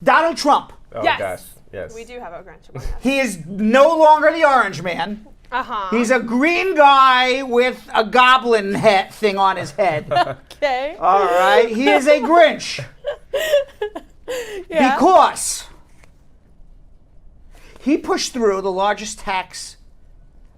Donald Trump. Oh, Yes. gosh. Yes. We do have a Grinch among us. He is no longer the orange man. Uh-huh. He's a green guy with a goblin head thing on his head. Okay. All right. He is a Grinch. Yeah. Because he pushed through the largest tax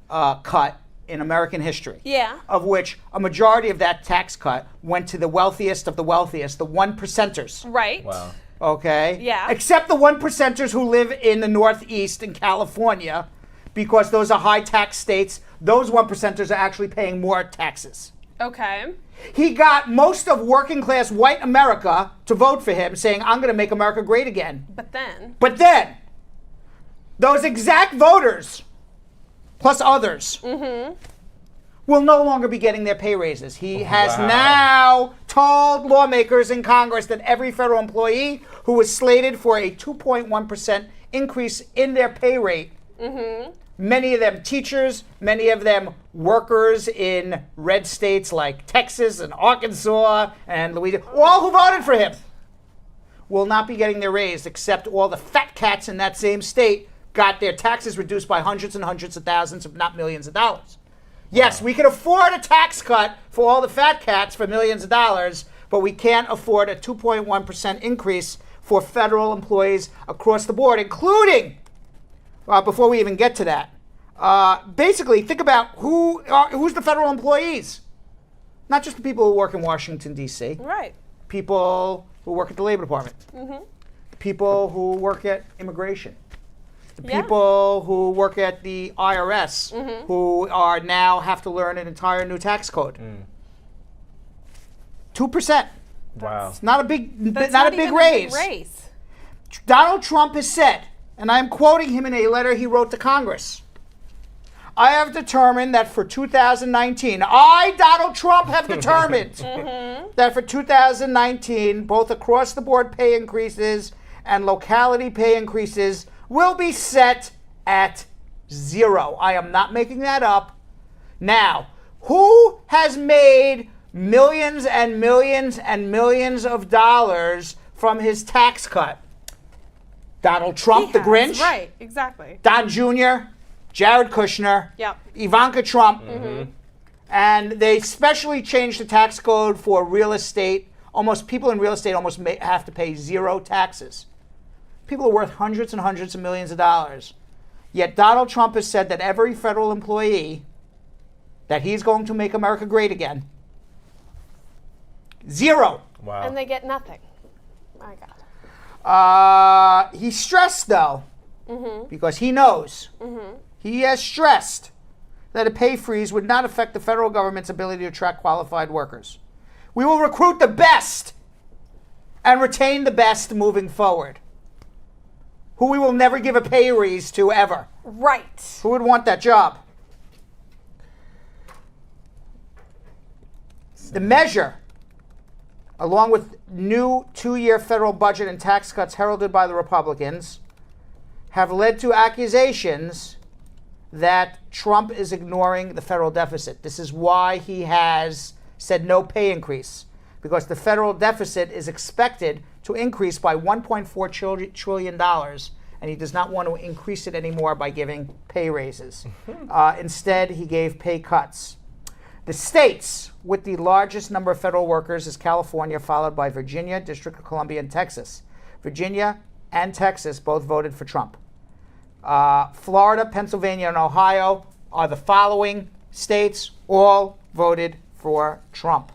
cut in American history. Yeah. Of which a majority of that tax cut went to the wealthiest of the wealthiest, the 1%ers. Right. Wow. Okay? Yeah. Except the 1%ers who live in the Northeast in California, because those are high tax states. Those 1%ers are actually paying more taxes. Okay. He got most of working class white America to vote for him, saying, I'm going to make America great again. But then. Those exact voters, plus others, will no longer be getting their pay raises. He has now told lawmakers in Congress that every federal employee who was slated for a 2.1% increase in their pay rate, many of them teachers, many of them workers in red states like Texas and Arkansas and Louisiana, all who voted for him, will not be getting their raise, except all the fat cats in that same state got their taxes reduced by hundreds and hundreds of thousands, if not millions of dollars. Yes, we can afford a tax cut for all the fat cats for millions of dollars, but we can't afford a 2.1% increase for federal employees across the board, including, before we even get to that, basically think about who's the federal employees. Not just the people who work in Washington, D.C. Right. People who work at the Labor Department. People who work at immigration. The people who work at the IRS, who are now have to learn an entire new tax code. 2%. Wow. It's not a big, That's not a big even raise. A big raise. Donald Trump has said, and I'm quoting him in a letter he wrote to Congress, I have determined that for 2019, I, Donald Trump, have determined that for 2019, both across the board pay increases and locality pay increases will be set at 0. I am not making that up. Now, who has made millions and millions and millions of dollars from his tax cut? Donald Trump, the Grinch. Right, exactly. Don Jr., Jared Kushner, Yep. Ivanka Trump. And they specially changed the tax code for real estate. Almost people in real estate almost have to pay 0 taxes. People are worth hundreds and hundreds of millions of dollars. Yet Donald Trump has said that every federal employee, that he's going to make America great again. 0. Wow. And they get nothing. My God. He stressed, though, because he knows, he has stressed that a pay freeze would not affect the federal government's ability to attract qualified workers. We will recruit the best and retain the best moving forward. Who we will never give a pay raise to ever. Right. Who would want that job? The measure, along with new 2-year federal budget and tax cuts heralded by the Republicans, have led to accusations that Trump is ignoring the federal deficit. This is why he has said no pay increase, because the federal deficit is expected to increase by $1.4 trillion, and he does not want to increase it anymore by giving pay raises. Instead, he gave pay cuts. The states with the largest number of federal workers is California, followed by Virginia, District of Columbia, and Texas. Virginia and Texas both voted for Trump. Florida, Pennsylvania, and Ohio are the following states, all voted for Trump.